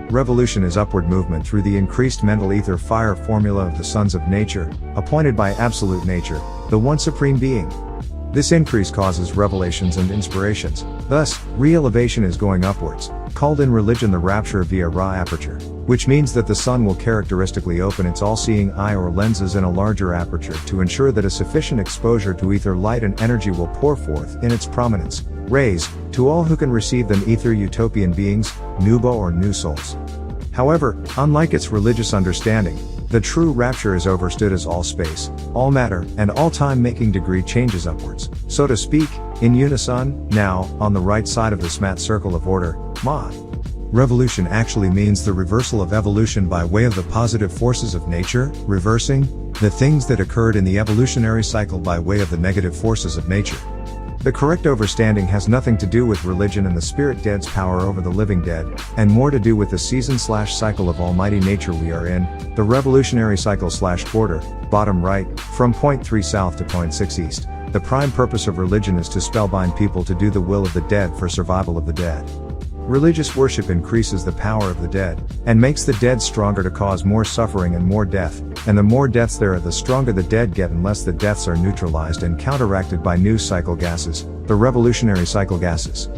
Revolution is upward movement through the increased mental ether fire formula of the sons of nature, appointed by absolute nature, the one supreme being. This increase causes revelations and inspirations. Thus, re-elevation is going upwards, called in religion the rapture via Ra aperture, which means that the sun will characteristically open its all-seeing eye or lenses in a larger aperture to ensure that a sufficient exposure to ether light and energy will pour forth in its prominence, rays, to all who can receive them, ether utopian beings, nuba or new souls. However, unlike its religious understanding, the true rapture is overstood as all space, all matter, and all time-making degree changes upwards, so to speak, in unison, now, on the right side of the SMAT circle of order, Ma. Revolution actually means the reversal of evolution by way of the positive forces of nature, reversing the things that occurred in the evolutionary cycle by way of the negative forces of nature. The correct overstanding has nothing to do with religion and the spirit dead's power over the living dead, and more to do with the season/cycle of almighty nature we are in, the revolutionary cycle/order, bottom right, from point 3 south to point 6 east. The prime purpose of religion is to spellbind people to do the will of the dead for survival of the dead. Religious worship increases the power of the dead, and makes the dead stronger to cause more suffering and more death, and the more deaths there are, the stronger the dead get, unless the deaths are neutralized and counteracted by new cycle gases, the revolutionary cycle gases.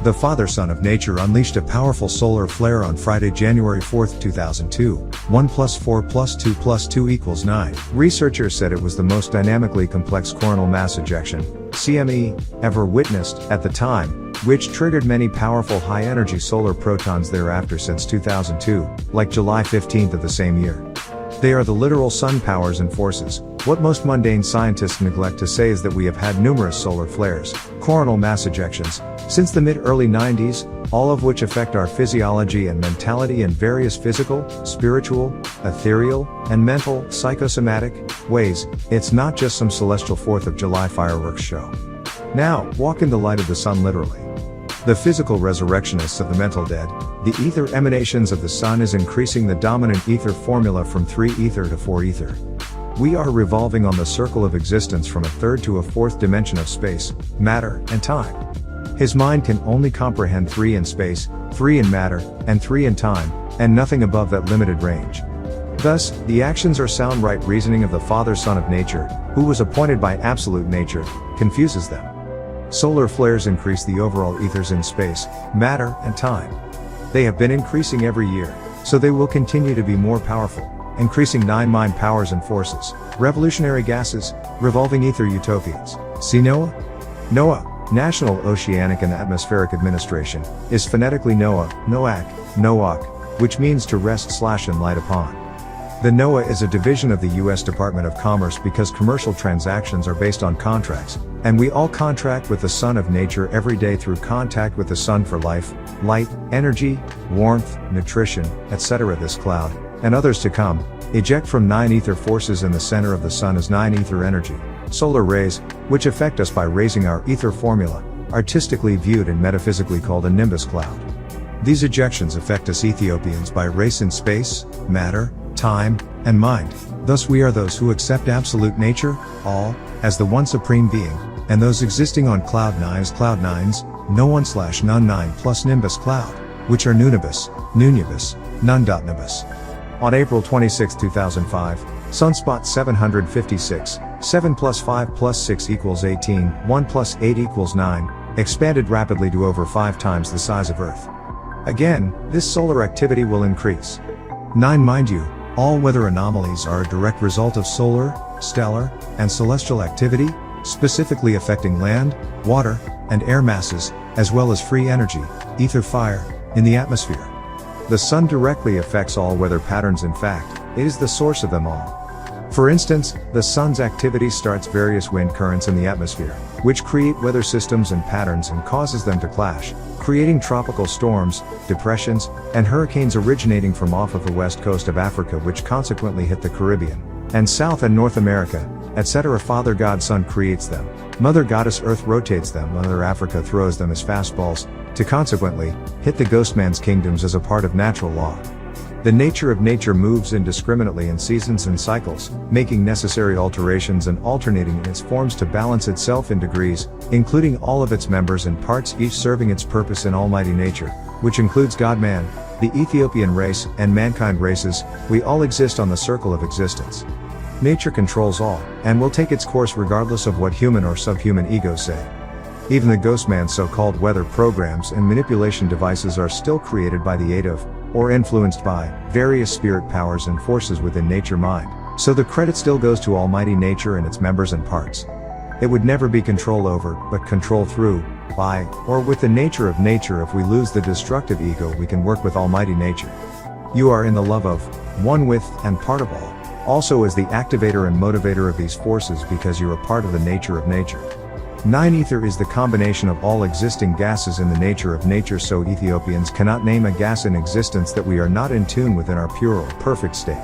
The Father Son of Nature unleashed a powerful solar flare on Friday, January 4, 2002, 1 + 4 + 2 + 2 = 9. Researchers said it was the most dynamically complex coronal mass ejection, CME, ever witnessed, at the time, which triggered many powerful high-energy solar protons thereafter since 2002, like July 15 of the same year. They are the literal sun powers and forces. What most mundane scientists neglect to say is that we have had numerous solar flares, coronal mass ejections, since the mid-early 90s, all of which affect our physiology and mentality in various physical, spiritual, ethereal, and mental, psychosomatic ways. It's not just some celestial 4th of July fireworks show. Now, walk in the light of the sun literally. The physical resurrectionists of the mental dead, the ether emanations of the sun is increasing the dominant ether formula from 3 ether to 4 ether. We are revolving on the circle of existence from a third to a fourth dimension of space, matter, and time. His mind can only comprehend 3 in space, 3 in matter, and 3 in time, and nothing above that limited range. Thus, the actions or sound right reasoning of the Father Son of Nature, who was appointed by absolute nature, confuses them. Solar flares increase the overall ethers in space, matter, and time. They have been increasing every year, so they will continue to be more powerful, increasing 9 mind powers and forces, revolutionary gases, revolving ether utopians. See NOAA? NOAA, National Oceanic and Atmospheric Administration, is phonetically NOAA, NOAC, NOAC, which means to rest/and light upon. The NOAA is a division of the U.S. Department of Commerce because commercial transactions are based on contracts, and we all contract with the Son of Nature every day through contact with the sun for life, light, energy, warmth, nutrition, etc. This cloud, and others to come, eject from 9 ether forces in the center of the sun as 9 ether energy, solar rays, which affect us by raising our ether formula, artistically viewed and metaphysically called a nimbus cloud. These ejections affect us Ethiopians by race in space, matter, time, and mind. Thus we are those who accept absolute nature, all, as the one supreme being, and those existing on cloud 9s, no 1/none 9 plus nimbus cloud, which are Nunibus, Nunibus, Nun.nibus. On April 26, 2005, sunspot 756, 7 + 5 + 6 = 18, 1 + 8 = 9, expanded rapidly to over 5 times the size of Earth. Again, this solar activity will increase. 9, mind you, all weather anomalies are a direct result of solar, stellar, and celestial activity, specifically affecting land, water, and air masses, as well as free energy, ether fire, in the atmosphere. The sun directly affects all weather patterns. In fact, it is the source of them all. For instance, the sun's activity starts various wind currents in the atmosphere, which create weather systems and patterns and causes them to clash, creating tropical storms, depressions, and hurricanes originating from off of the west coast of Africa, which consequently hit the Caribbean, and South and North America, etc. Father God Sun creates them, Mother Goddess Earth rotates them, Mother Africa throws them as fastballs, to consequently hit the Ghostman's kingdoms as a part of natural law. The nature of nature moves indiscriminately in seasons and cycles, making necessary alterations and alternating in its forms to balance itself in degrees, including all of its members and parts, each serving its purpose in almighty nature, which includes God-man, the Ethiopian race, and mankind races. We all exist on the circle of existence. Nature controls all, and will take its course regardless of what human or subhuman egos say. Even the Ghostman's so-called weather programs and manipulation devices are still created by the aid of, or influenced by, various spirit powers and forces within nature mind, so the credit still goes to almighty nature and its members and parts. It would never be control over, but control through, by, or with the nature of nature. If we lose the destructive ego, we can work with almighty nature. You are in the love of, one with, and part of all, also as the activator and motivator of these forces, because you're a part of the nature of nature. 9 Ether is the combination of all existing gases in the nature of nature, so Ethiopians cannot name a gas in existence that we are not in tune with in our pure or perfect state.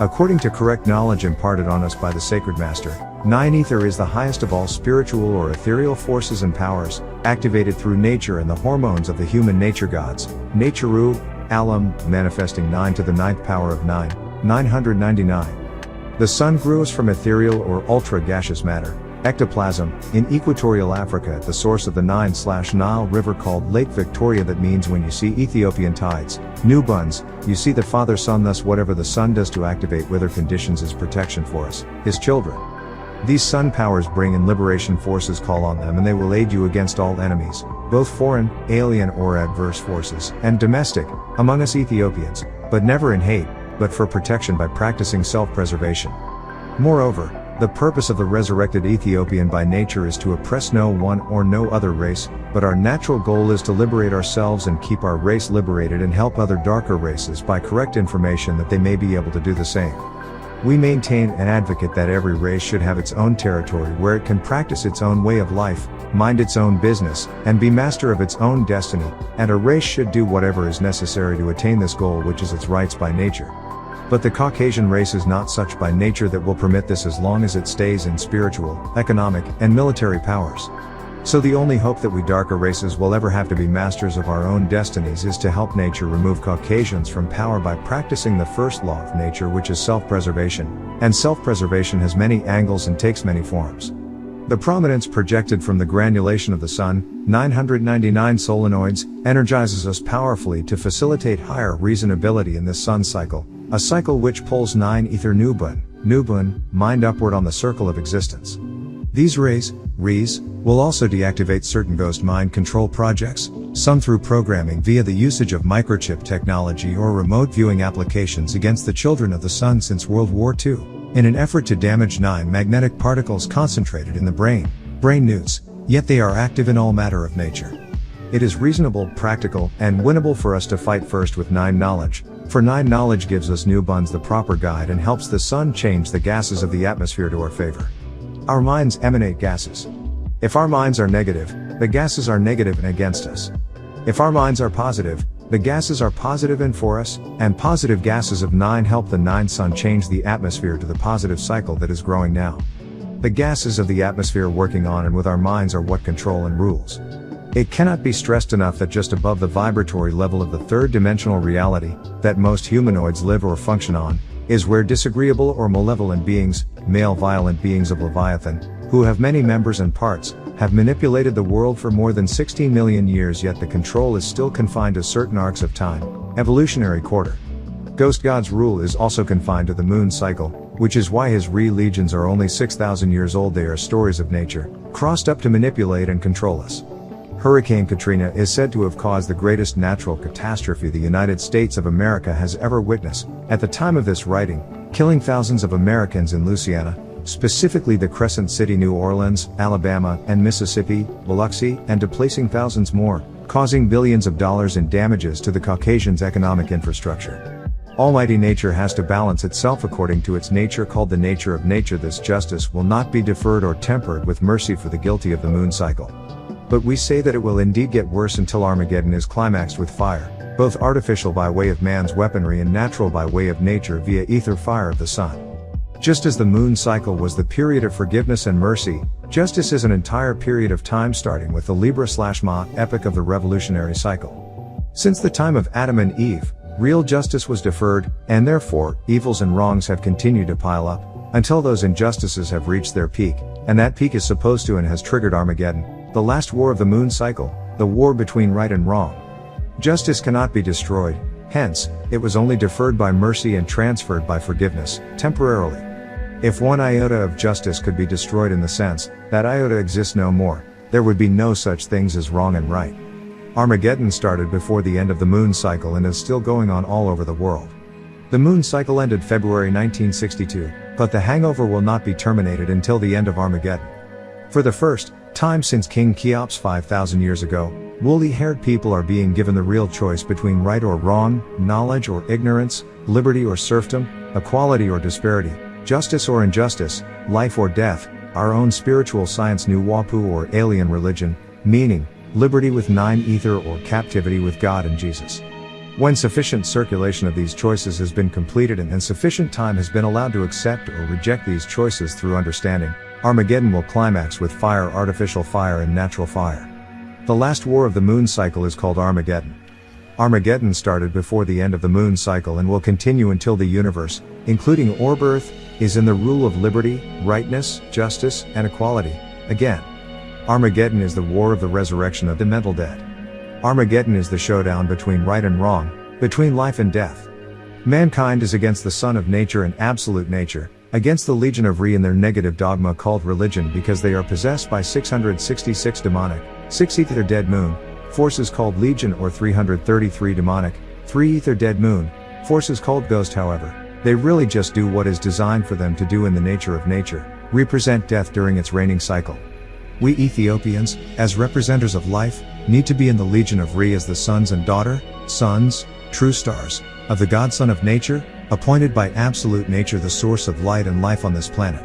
According to correct knowledge imparted on us by the Sacred Master, 9 Ether is the highest of all spiritual or ethereal forces and powers, activated through nature and the hormones of the human nature gods, Natureru, Alam, manifesting 9 to the 9th power of 9, 999. The sun grew us from ethereal or ultra-gaseous matter, ectoplasm, in equatorial Africa at the source of the Nile River called Lake Victoria. That means when you see Ethiopian tides, new buns, you see the Father Sun. Thus whatever the sun does to activate weather conditions is protection for us, his children. These sun powers bring in liberation forces, call on them and they will aid you against all enemies, both foreign, alien or adverse forces, and domestic, among us Ethiopians, but never in hate, but for protection by practicing self-preservation. Moreover, the purpose of the resurrected Ethiopian by nature is to oppress no one or no other race, but our natural goal is to liberate ourselves and keep our race liberated and help other darker races by correct information that they may be able to do the same. We maintain and advocate that every race should have its own territory where it can practice its own way of life, mind its own business, and be master of its own destiny, and a race should do whatever is necessary to attain this goal, which is its rights by nature. But the Caucasian race is not such by nature that will permit this as long as it stays in spiritual, economic, and military powers. So the only hope that we darker races will ever have to be masters of our own destinies is to help nature remove Caucasians from power by practicing the first law of nature, which is self-preservation, and self-preservation has many angles and takes many forms. The prominence projected from the granulation of the sun, 999 solenoids, energizes us powerfully to facilitate higher reasonability in this sun cycle, a cycle which pulls 9 Ether Nubun, mind upward on the circle of existence. These rays, will also deactivate certain ghost mind control projects, some through programming via the usage of microchip technology or remote viewing applications against the children of the sun since World War II, in an effort to damage 9 magnetic particles concentrated in the brain newts, yet they are active in all matter of nature. It is reasonable, practical, and winnable for us to fight first with 9 knowledge, for 9 knowledge gives us new buns the proper guide and helps the sun change the gases of the atmosphere to our favor. Our minds emanate gases. If our minds are negative, the gases are negative and against us. If our minds are positive, the gases are positive and for us, and positive gases of 9 help the 9 sun change the atmosphere to the positive cycle that is growing now. The gases of the atmosphere working on and with our minds are what control and rules. It cannot be stressed enough that just above the vibratory level of the third dimensional reality, that most humanoids live or function on, is where disagreeable or malevolent beings, male violent beings of Leviathan, who have many members and parts, have manipulated the world for more than 16 million years, yet the control is still confined to certain arcs of time, evolutionary quarter. Ghost God's rule is also confined to the moon cycle, which is why his legions are only 6,000 years old. They are stories of nature, crossed up to manipulate and control us. Hurricane Katrina is said to have caused the greatest natural catastrophe the United States of America has ever witnessed, at the time of this writing, killing thousands of Americans in Louisiana, specifically the Crescent City, New Orleans, Alabama, and Mississippi, Biloxi, and displacing thousands more, causing billions of dollars in damages to the Caucasians' economic infrastructure. Almighty nature has to balance itself according to its nature, called the nature of nature. This justice will not be deferred or tempered with mercy for the guilty of the moon cycle. But we say that it will indeed get worse until Armageddon is climaxed with fire, both artificial by way of man's weaponry and natural by way of nature via ether fire of the sun. Just as the moon cycle was the period of forgiveness and mercy, justice is an entire period of time starting with the Libra/Ma epoch of the revolutionary cycle. Since the time of Adam and Eve, Real justice was deferred, and therefore, evils and wrongs have continued to pile up, until those injustices have reached their peak, and that peak is supposed to and has triggered Armageddon, the last war of the moon cycle, the war between right and wrong. Justice cannot be destroyed, hence, it was only deferred by mercy and transferred by forgiveness, temporarily. If one iota of justice could be destroyed in the sense that iota exists no more, there would be no such things as wrong and right. Armageddon started before the end of the moon cycle and is still going on all over the world. The moon cycle ended February 1962, but the hangover will not be terminated until the end of Armageddon. For the first time since King Cheops 5,000 years ago, woolly-haired people are being given the real choice between right or wrong, knowledge or ignorance, liberty or serfdom, equality or disparity, justice or injustice, life or death, our own spiritual science NWPU or alien religion, meaning, liberty with nine ether or captivity with God and Jesus. When sufficient circulation of these choices has been completed and sufficient time has been allowed to accept or reject these choices through understanding, Armageddon will climax with fire, artificial fire and natural fire. The last war of the moon cycle is called Armageddon. Armageddon started before the end of the moon cycle and will continue until the universe, including orb Earth, is in the rule of liberty, rightness, justice, and equality, again. Armageddon is the war of the resurrection of the mental dead. Armageddon is the showdown between right and wrong, between life and death. Mankind is against the Son of Nature and Absolute Nature, against the Legion of Re and their negative dogma called religion because they are possessed by 666 demonic, 6 ether dead moon, forces called Legion or 333 demonic, 3 ether dead moon, forces called Ghost. However, they really just do what is designed for them to do in the nature of nature, represent death during its reigning cycle. We Ethiopians, as representatives of life, need to be in the Legion of Re as the sons and sons, true stars, of the God Son of Nature, appointed by Absolute Nature the source of light and life on this planet.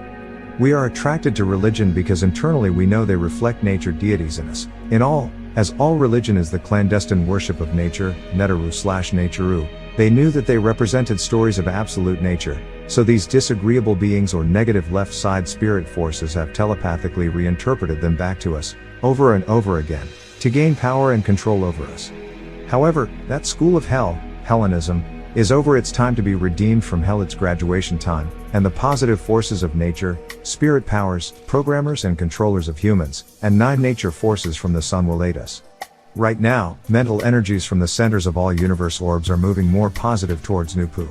We are attracted to religion because internally we know they reflect nature deities in us, in all, as all religion is the clandestine worship of nature, Netaru/Naturu. They knew that they represented stories of absolute nature, so these disagreeable beings or negative left side spirit forces have telepathically reinterpreted them back to us, over and over again, to gain power and control over us. However, that school of hell, Hellenism, is over. It's time to be redeemed from hell. It's graduation time, and the positive forces of nature, spirit powers, programmers and controllers of humans, and 9 nature forces from the sun will aid us. Right now, mental energies from the centers of all universe orbs are moving more positive towards NWPU.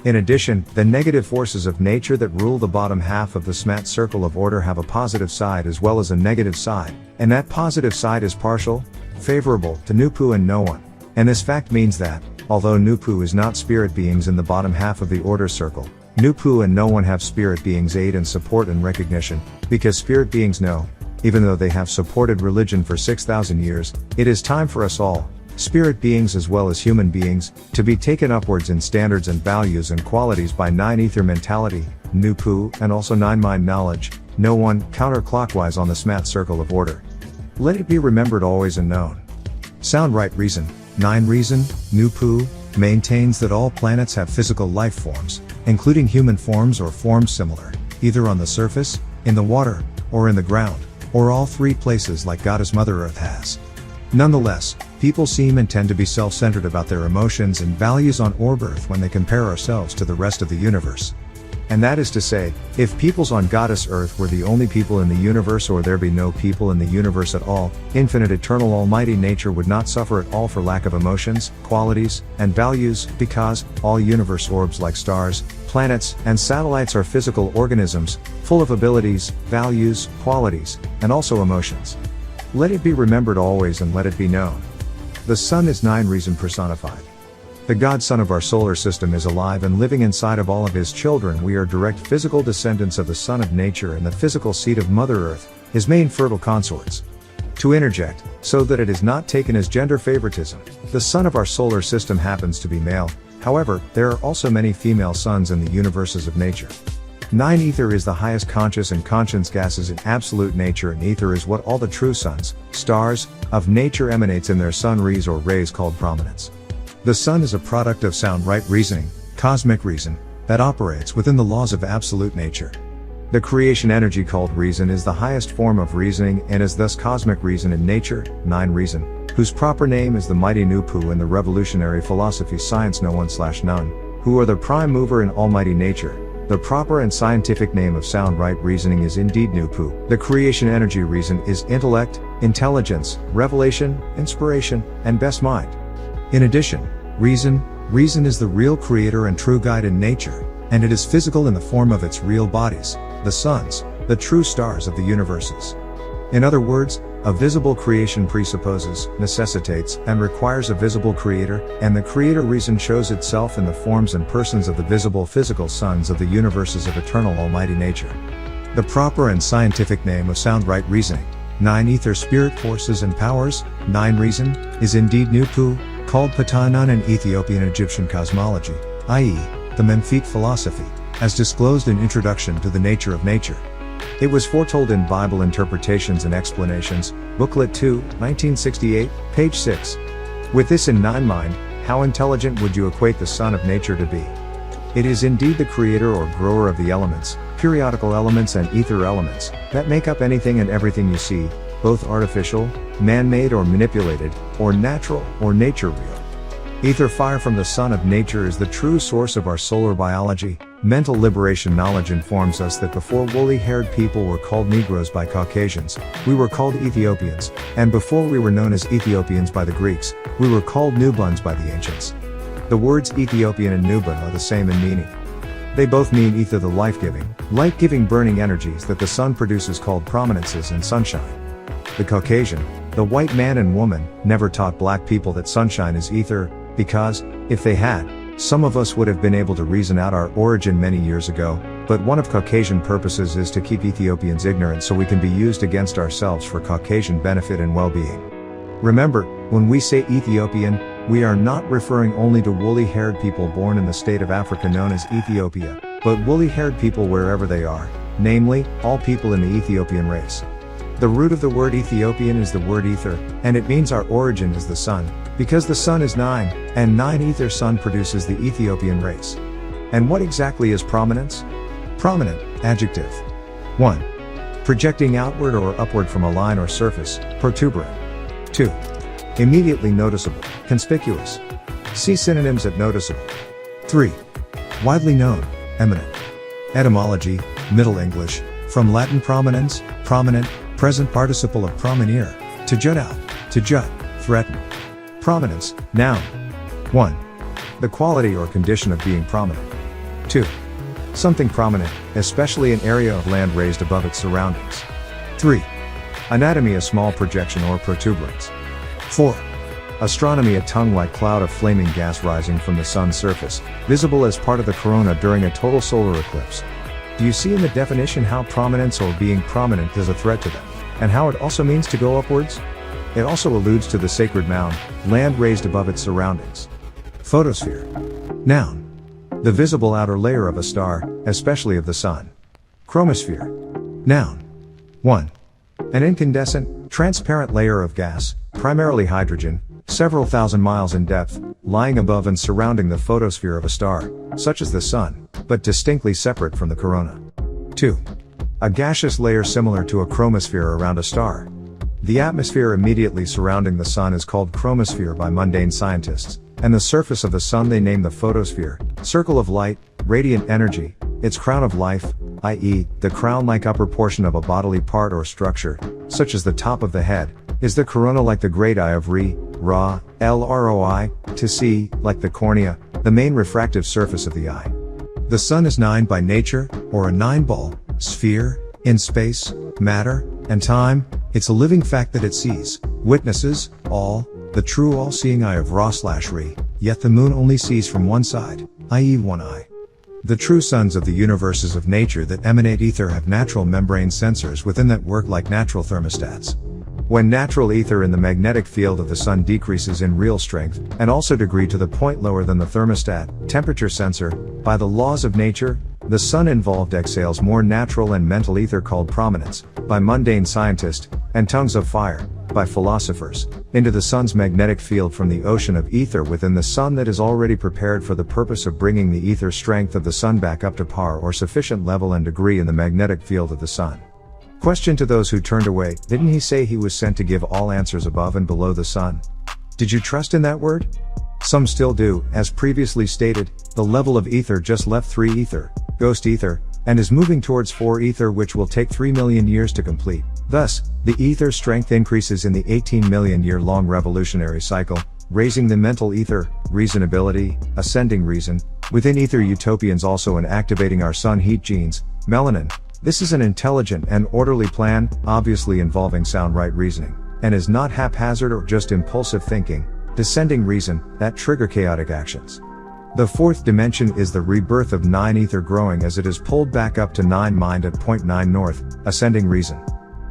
In addition, the negative forces of nature that rule the bottom half of the SMAT circle of order have a positive side as well as a negative side, and that positive side is partial, favorable to NWPU and no one. And this fact means that, although NWPU is not spirit beings in the bottom half of the order circle, NWPU and no one have spirit beings aid and support and recognition, because spirit beings know, even though they have supported religion for 6,000 years, it is time for us all, spirit beings as well as human beings, to be taken upwards in standards and values and qualities by 9 ether mentality, NWPU, and also 9 mind knowledge, no one, counterclockwise on the SMAT circle of order. Let it be remembered always and known. Sound right reason, 9 reason, NWPU, maintains that all planets have physical life forms, including human forms or forms similar, either on the surface, in the water, or in the ground, or all 3 places like Goddess Mother Earth has. Nonetheless, people seem and tend to be self-centered about their emotions and values on orb Earth when they compare ourselves to the rest of the universe. And that is to say, if peoples on Goddess Earth were the only people in the universe or there be no people in the universe at all, infinite eternal almighty nature would not suffer at all for lack of emotions, qualities, and values, because all universe orbs like stars, planets, and satellites are physical organisms, full of abilities, values, qualities, and also emotions. Let it be remembered always and let it be known. The sun is 9 reason personified. The God Son of our solar system is alive and living inside of all of his children. We are direct physical descendants of the Son of Nature and the physical seed of Mother Earth, his main fertile consorts. To interject, so that it is not taken as gender favoritism, the sun of our solar system happens to be male. However, there are also many female suns in the universes of nature. 9 ether is the highest conscious and conscience gases in absolute nature, and ether is what all the true suns, stars, of nature emanates in their sun rays or rays called prominence. The sun is a product of sound right reasoning, cosmic reason, that operates within the laws of absolute nature. The creation energy called reason is the highest form of reasoning and is thus cosmic reason in nature, 9 reason. whose proper name is the mighty NWPU in the revolutionary philosophy science no one/none, who are the prime mover in almighty nature. The proper and scientific name of sound right reasoning is indeed NWPU. The creation energy reason is intellect, intelligence, revelation, inspiration, and best mind. In addition, reason is the real creator and true guide in nature, and it is physical in the form of its real bodies, the suns, the true stars of the universes. In other words, a visible creation presupposes, necessitates, and requires a visible creator, and the creator reason shows itself in the forms and persons of the visible physical suns of the universes of eternal almighty nature. The proper and scientific name of sound right reasoning, 9 ether spirit forces and powers, 9 reason, is indeed NWPU, called Patanan in Ethiopian Egyptian cosmology, i.e., the Memphite philosophy, as disclosed in Introduction to the Nature of Nature. It was foretold in Bible Interpretations and Explanations, Booklet 2, 1968, page 6. With this in mind, how intelligent would you equate the Son of Nature to be? It is indeed the creator or grower of the elements, periodical elements and ether elements, that make up anything and everything you see, both artificial, man-made or manipulated, or natural, or nature real. Ether fire from the Son of Nature is the true source of our solar biology. Mental liberation knowledge informs us that before woolly-haired people were called Negroes by Caucasians, we were called Ethiopians, and before we were known as Ethiopians by the Greeks, we were called Nubians by the ancients. The words Ethiopian and Nubian are the same in meaning. They both mean ether, the life-giving, light-giving burning energies that the sun produces called prominences and sunshine. The Caucasian, the white man and woman, never taught black people that sunshine is ether, because, if they had, some of us would have been able to reason out our origin many years ago, but one of Caucasian purposes is to keep Ethiopians ignorant so we can be used against ourselves for Caucasian benefit and well-being. Remember, when we say Ethiopian, we are not referring only to woolly-haired people born in the state of Africa known as Ethiopia, but woolly-haired people wherever they are, namely, all people in the Ethiopian race. The root of the word Ethiopian is the word ether, and it means our origin is the sun, because the sun is 9, and 9 ether sun produces the Ethiopian race. And what exactly is prominence? Prominent, adjective. 1. Projecting outward or upward from a line or surface, protuberant. 2. Immediately noticeable, conspicuous. See synonyms at noticeable. 3. Widely known, eminent. Etymology, Middle English, from Latin prominens, prominent, present participle of prominere, to jut out, to jut, threaten. Prominence, noun. 1. The quality or condition of being prominent. 2. Something prominent, especially an area of land raised above its surroundings. 3. Anatomy, a small projection or protuberance. 4. Astronomy, a tongue-like cloud of flaming gas rising from the sun's surface, visible as part of the corona during a total solar eclipse. Do you see in the definition how prominence or being prominent is a threat to them, and how it also means to go upwards? It also alludes to the sacred mound, land raised above its surroundings. Photosphere. Noun. The visible outer layer of a star, especially of the sun. Chromosphere. Noun. 1. An incandescent, transparent layer of gas, primarily hydrogen, several thousand miles in depth, lying above and surrounding the photosphere of a star, such as the sun, but distinctly separate from the corona. 2. A gaseous layer similar to a chromosphere around a star. The atmosphere immediately surrounding the sun is called chromosphere by mundane scientists, and the surface of the sun they name the photosphere, circle of light, radiant energy, its crown of life, i.e., the crown-like upper portion of a bodily part or structure, such as the top of the head, is the corona like the great eye of Ra, L-R-O-I, to see, like the cornea, the main refractive surface of the eye. The sun is 9 by nature, or a 9-ball, sphere, in space, matter, and time. It's a living fact that it sees, witnesses, all, the true all-seeing eye of Ra/Re, yet the moon only sees from one side, i.e. one eye. The true suns of the universes of nature that emanate ether have natural membrane sensors within that work like natural thermostats. When natural ether in the magnetic field of the sun decreases in real strength, and also degree to the point lower than the thermostat, temperature sensor, by the laws of nature, the sun involved exhales more natural and mental ether called prominence, by mundane scientists, and tongues of fire, by philosophers, into the sun's magnetic field from the ocean of ether within the sun that is already prepared for the purpose of bringing the ether strength of the sun back up to par or sufficient level and degree in the magnetic field of the sun. Question to those who turned away, didn't he say he was sent to give all answers above and below the sun? Did you trust in that word? Some still do. As previously stated, the level of ether just left 3 ether, ghost ether, and is moving towards 4 ether, which will take 3 million years to complete. Thus, the ether strength increases in the 18 million year long revolutionary cycle, raising the mental ether, reasonability, ascending reason, within ether utopians also, and activating our sun heat genes, melanin. This is an intelligent and orderly plan, obviously involving sound right reasoning, and is not haphazard or just impulsive thinking, descending reason, that trigger chaotic actions. The 4th dimension is the rebirth of 9 ether growing as it is pulled back up to 9 mind at point 9 north, ascending reason.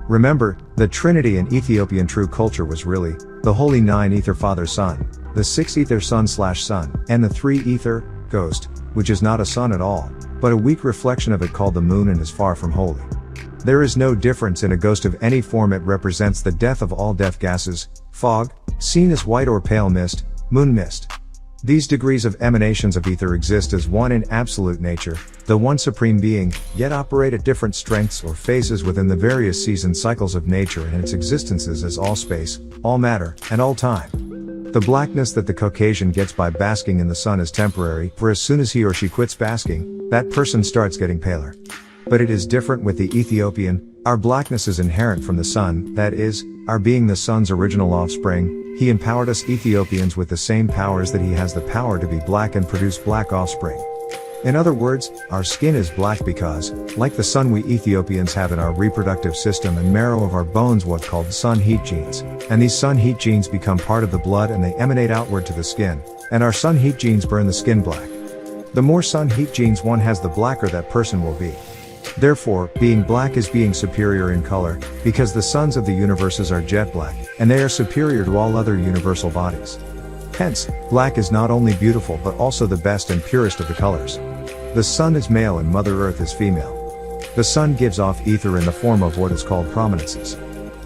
Remember, the Trinity in Ethiopian true culture was really, the holy 9 ether Father Sun, the 6 ether Sun/Sun, and the 3 ether, ghost, which is not a sun at all, but a weak reflection of it called the moon and is far from holy. There is no difference in a ghost of any form. It represents the death of all death gases, fog, seen as white or pale mist, moon mist. These degrees of emanations of ether exist as one in absolute nature, the one supreme being, yet operate at different strengths or phases within the various season cycles of nature and its existences as all space, all matter, and all time. The blackness that the Caucasian gets by basking in the sun is temporary, for as soon as he or she quits basking, that person starts getting paler. But it is different with the Ethiopian. Our blackness is inherent from the sun, that is, our being the sun's original offspring. He empowered us Ethiopians with the same powers that he has the power to be black and produce black offspring. In other words, our skin is black because, like the sun, we Ethiopians have in our reproductive system and marrow of our bones what's called sun heat genes, and these sun heat genes become part of the blood and they emanate outward to the skin, and our sun heat genes burn the skin black. The more sun heat genes one has, the blacker that person will be. Therefore, being black is being superior in color, because the suns of the universes are jet black, and they are superior to all other universal bodies. Hence, black is not only beautiful but also the best and purest of the colors. The sun is male and Mother Earth is female. The sun gives off ether in the form of what is called prominences.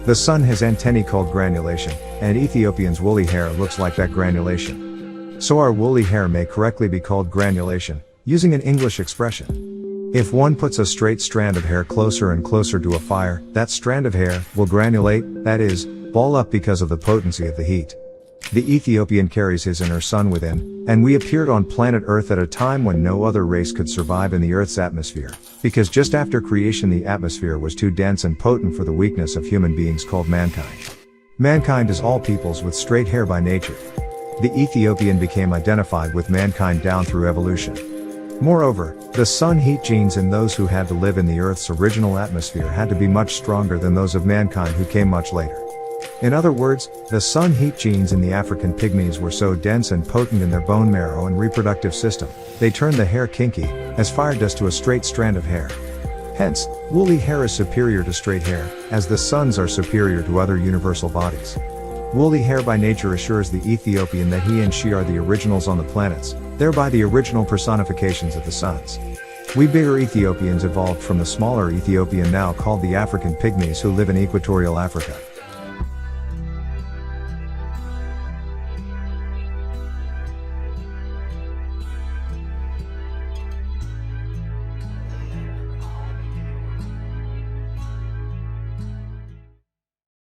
The sun has antennae called granulation, and Ethiopians' woolly hair looks like that granulation. So our woolly hair may correctly be called granulation, using an English expression. If one puts a straight strand of hair closer and closer to a fire, that strand of hair will granulate, that is, ball up because of the potency of the heat. The Ethiopian carries his inner sun within, and we appeared on planet Earth at a time when no other race could survive in the Earth's atmosphere, because just after creation the atmosphere was too dense and potent for the weakness of human beings called mankind. Mankind is all peoples with straight hair by nature. The Ethiopian became identified with mankind down through evolution. Moreover, the sun heat genes in those who had to live in the Earth's original atmosphere had to be much stronger than those of mankind who came much later. In other words, the sun heat genes in the African pygmies were so dense and potent in their bone marrow and reproductive system, they turned the hair kinky, as fire does to a straight strand of hair. Hence, woolly hair is superior to straight hair, as the suns are superior to other universal bodies. Woolly hair by nature assures the Ethiopian that he and she are the originals on the planets, thereby the original personifications of the suns. We bigger Ethiopians evolved from the smaller Ethiopian now called the African pygmies who live in equatorial Africa.